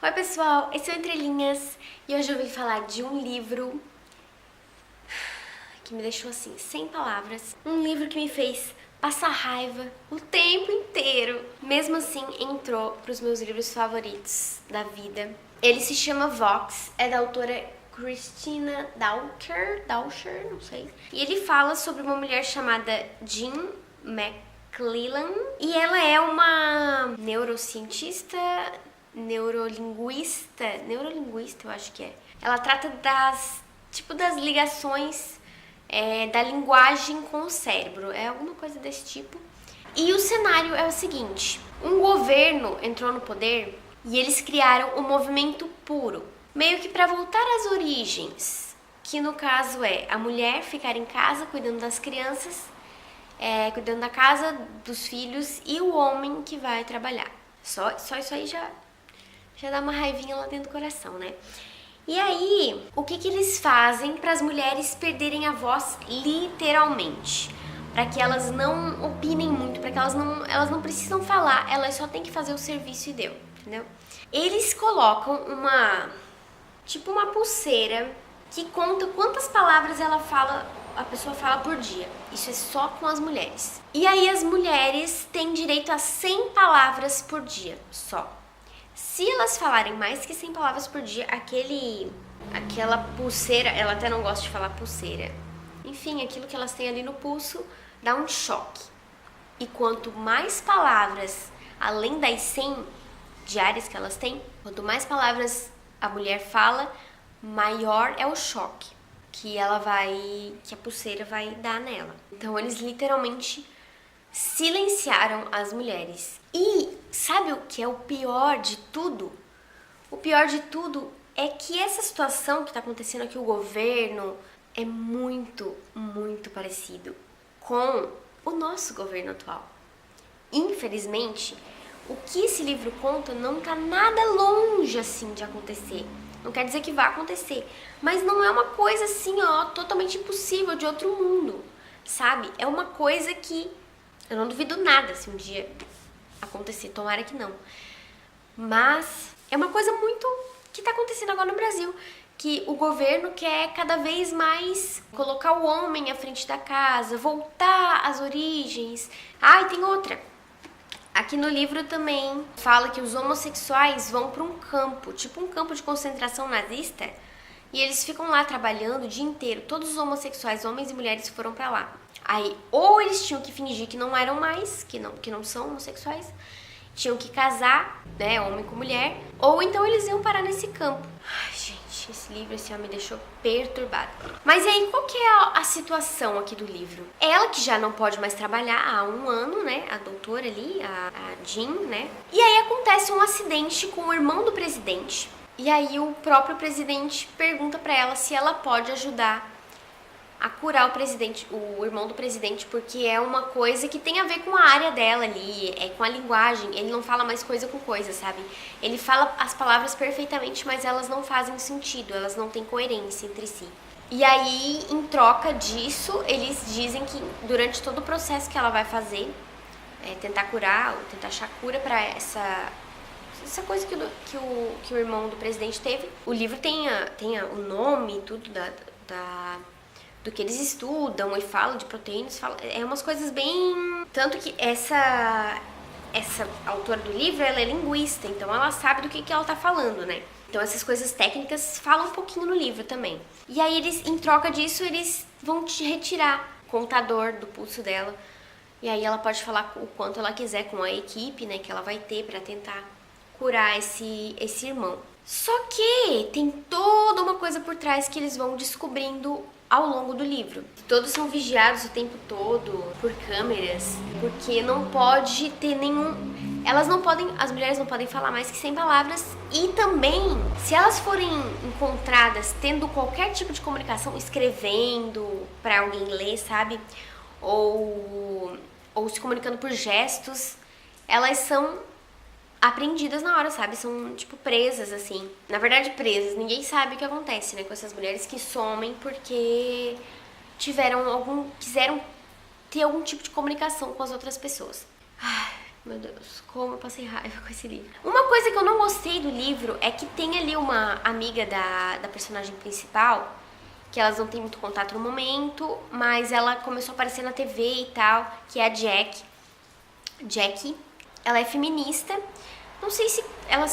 Oi pessoal, esse é o Entre Linhas e hoje eu vim falar de um livro que me deixou assim, sem palavras. Um livro que me fez passar raiva o tempo inteiro. Mesmo assim, entrou pros meus livros favoritos da vida. Ele se chama Vox, é da autora Christina Dauscher, não sei. E ele fala sobre uma mulher chamada Jean McClellan. E ela é uma neurocientista, neurolinguista, eu acho que é. Ela trata das ligações da linguagem com o cérebro, é alguma coisa desse tipo. E o cenário é o seguinte: um governo entrou no poder e eles criaram o movimento puro, meio que para voltar às origens, que no caso é a mulher ficar em casa cuidando das crianças, cuidando da casa, dos filhos, e o homem que vai trabalhar. Só isso aí já dá uma raivinha lá dentro do coração, né? E aí, o que eles fazem para as mulheres perderem a voz literalmente? Para que elas não opinem muito, para que elas não precisam falar, elas só têm que fazer o serviço e deu, entendeu? Eles colocam uma pulseira que conta quantas palavras a pessoa fala por dia. Isso é só com as mulheres. E aí as mulheres têm direito a 100 palavras por dia, só. Se elas falarem mais que 100 palavras por dia, aquela pulseira, ela até não gosta de falar pulseira, enfim, aquilo que elas têm ali no pulso dá um choque. E quanto mais palavras, além das 100 diárias que elas têm, quanto mais palavras a mulher fala, maior é o choque que a pulseira vai dar nela. Então eles literalmente silenciaram as mulheres. E sabe o que é o pior de tudo? O pior de tudo é que essa situação que está acontecendo aqui, o governo, é muito, muito parecido com o nosso governo atual. Infelizmente, o que esse livro conta não está nada longe assim de acontecer. Não quer dizer que vai acontecer, mas não é uma coisa assim, totalmente impossível, de outro mundo, sabe? É uma coisa que eu não duvido nada se um dia acontecer, tomara que não. Mas é uma coisa muito que tá acontecendo agora no Brasil, que o governo quer cada vez mais colocar o homem à frente da casa, voltar às origens. Ah, e tem outra. Aqui no livro também fala que os homossexuais vão para um campo, tipo um campo de concentração nazista, e eles ficam lá trabalhando o dia inteiro. Todos os homossexuais, homens e mulheres, foram para lá. Aí, ou eles tinham que fingir que não eram mais, que não são homossexuais, tinham que casar, né, homem com mulher, ou então eles iam parar nesse campo. Ai, gente, esse livro me deixou perturbada. Mas e aí, qual que é a situação aqui do livro? Ela que já não pode mais trabalhar há um ano, né, a doutora ali, a Jean, né, e aí acontece um acidente com o irmão do presidente, e aí o próprio presidente pergunta pra ela se ela pode ajudar a curar o irmão do presidente, porque é uma coisa que tem a ver com a área dela ali, com a linguagem. Ele não fala mais coisa com coisa, sabe? Ele fala as palavras perfeitamente, mas elas não fazem sentido, elas não têm coerência entre si. E aí, em troca disso, eles dizem que durante todo o processo que ela vai fazer, tentar curar, ou tentar achar cura pra essa coisa que o irmão do presidente teve. O livro tem o nome e tudo do que eles estudam, e fala de proteínas, é umas coisas bem... Tanto que essa autora do livro, ela é linguista, então ela sabe do que ela tá falando, né? Então essas coisas técnicas falam um pouquinho no livro também. E aí eles, em troca disso, eles vão te retirar o contador do pulso dela, e aí ela pode falar o quanto ela quiser com a equipe, né, que ela vai ter pra tentar curar esse irmão. Só que tem toda uma coisa por trás que eles vão descobrindo ao longo do livro. Todos são vigiados o tempo todo por câmeras, porque não pode ter as mulheres não podem falar mais que 100 palavras, e também, se elas forem encontradas tendo qualquer tipo de comunicação, escrevendo pra alguém ler, sabe? Ou se comunicando por gestos, elas são apreendidas na hora, sabe? São, presas, assim. Na verdade, presas. Ninguém sabe o que acontece, né? Com essas mulheres que somem porque quiseram ter algum tipo de comunicação com as outras pessoas. Meu Deus, como eu passei raiva com esse livro. Uma coisa que eu não gostei do livro é que tem ali uma amiga da personagem principal, que elas não têm muito contato no momento, mas ela começou a aparecer na TV e tal, que é a Jackie. Ela é feminista. Não sei se ela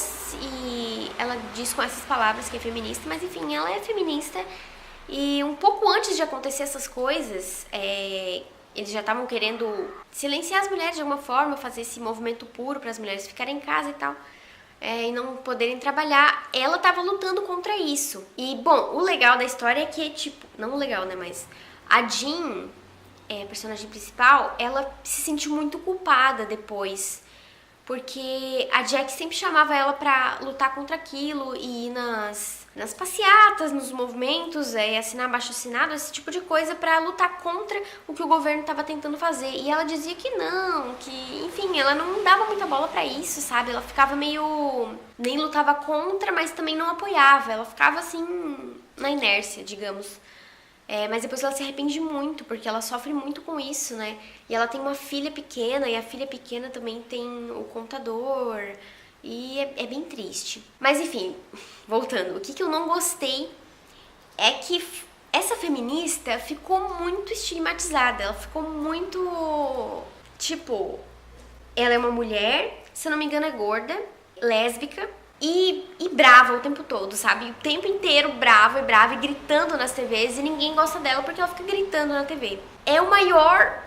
diz com essas palavras que é feminista, mas enfim, ela é feminista. E um pouco antes de acontecer essas coisas, eles já estavam querendo silenciar as mulheres de alguma forma, fazer esse movimento puro para as mulheres ficarem em casa e tal, e não poderem trabalhar. Ela estava lutando contra isso. E, bom, o legal da história é que, tipo, não o legal, né, mas a Jean, a personagem principal, ela se sentiu muito culpada depois, porque a Jack sempre chamava ela pra lutar contra aquilo e ir nas passeatas, nos movimentos, assinar abaixo-assinado, esse tipo de coisa pra lutar contra o que o governo estava tentando fazer. E ela dizia que não, que, enfim, ela não dava muita bola pra isso, sabe? Ela ficava meio... nem lutava contra, mas também não apoiava. Ela ficava, assim, na inércia, digamos. Mas depois ela se arrepende muito, porque ela sofre muito com isso, né? E ela tem uma filha pequena, e a filha pequena também tem o contador, e é bem triste. Mas enfim, voltando, o que eu não gostei é que essa feminista ficou muito estigmatizada, ela ficou muito... tipo, ela é uma mulher, se eu não me engano é gorda, lésbica, e brava o tempo todo, sabe? O tempo inteiro brava e gritando nas TVs, e ninguém gosta dela porque ela fica gritando na TV. É o maior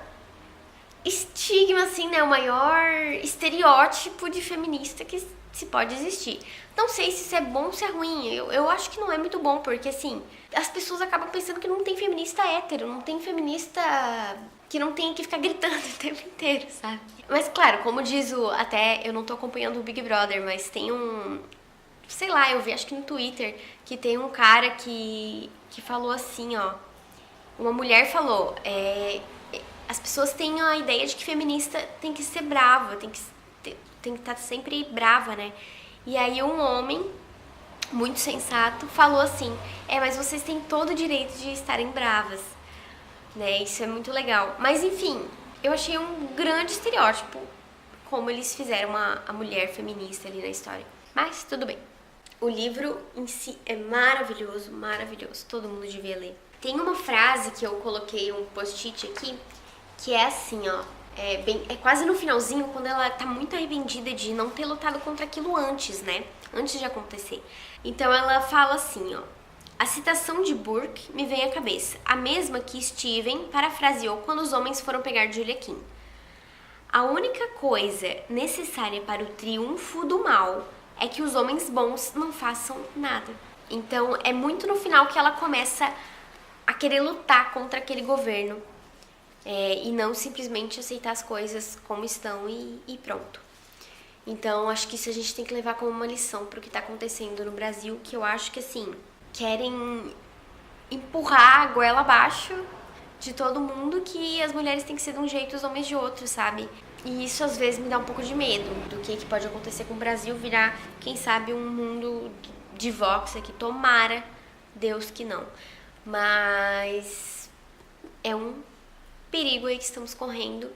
estigma, assim, né? O maior estereótipo de feminista que se pode existir. Não sei se isso é bom ou se é ruim. Eu acho que não é muito bom, porque, assim, as pessoas acabam pensando que não tem feminista hétero, não tem feminista que não tem que ficar gritando o tempo inteiro, sabe? Mas, claro, como diz até, eu não tô acompanhando o Big Brother, mas tem sei lá, eu vi, acho que no Twitter, que tem um cara que falou assim, ó, uma mulher falou, as pessoas têm a ideia de que feminista tem que ser brava, tem que estar sempre brava, né? E aí um homem muito sensato falou assim, mas vocês têm todo o direito de estarem bravas, né? Isso é muito legal. Mas enfim, eu achei um grande estereótipo como eles fizeram a mulher feminista ali na história. Mas tudo bem. O livro em si é maravilhoso, maravilhoso. Todo mundo devia ler. Tem uma frase que eu coloquei um post-it aqui, que é assim, ó. É quase no finalzinho, quando ela tá muito arrependida de não ter lutado contra aquilo antes, né? Antes de acontecer. Então ela fala assim, ó. A citação de Burke me vem à cabeça, a mesma que Steven parafraseou quando os homens foram pegar Julia Quinn. A única coisa necessária para o triunfo do mal é que os homens bons não façam nada. Então é muito no final que ela começa a querer lutar contra aquele governo. E não simplesmente aceitar as coisas como estão e pronto. Então, acho que isso a gente tem que levar como uma lição pro que tá acontecendo no Brasil, que eu acho que, assim, querem empurrar a goela abaixo de todo mundo, que as mulheres têm que ser de um jeito e os homens de outro, sabe? E isso, às vezes, me dá um pouco de medo do que pode acontecer com o Brasil, virar, quem sabe, um mundo de Vox aqui. Tomara, Deus que não. Mas é um perigo aí que estamos correndo,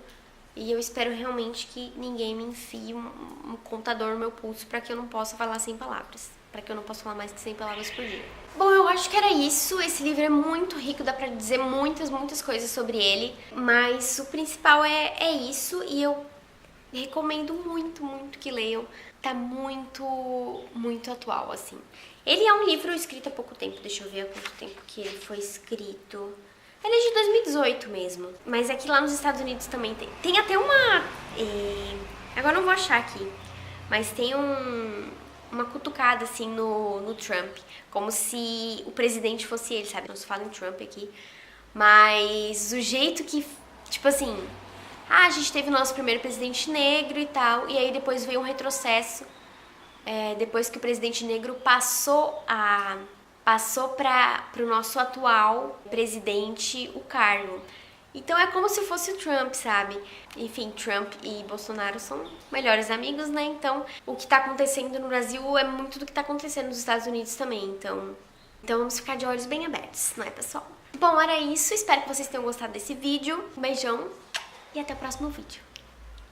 e eu espero realmente que ninguém me enfie um contador no meu pulso para que eu não possa falar 100 palavras, para que eu não possa falar mais de 100 palavras por dia. Bom, eu acho que era isso. Esse livro é muito rico, dá pra dizer muitas coisas sobre ele, mas o principal é isso, e eu recomendo muito que leiam. Tá muito atual, assim. Ele é um livro escrito há pouco tempo, deixa eu ver há quanto tempo que ele foi escrito. Ele é de 2018 mesmo, mas aqui lá nos Estados Unidos também tem até uma... agora não vou achar aqui, mas tem uma cutucada assim no Trump, como se o presidente fosse ele, sabe? Não se fala em Trump aqui, mas o jeito que, tipo assim, a gente teve o nosso primeiro presidente negro e tal, e aí depois veio um retrocesso, depois que o presidente negro passou para o nosso atual presidente o cargo. Então é como se fosse o Trump, sabe? Enfim, Trump e Bolsonaro são melhores amigos, né? Então o que tá acontecendo no Brasil é muito do que tá acontecendo nos Estados Unidos também. Então vamos ficar de olhos bem abertos, não é, pessoal? Bom, era isso. Espero que vocês tenham gostado desse vídeo. Um beijão e até o próximo vídeo.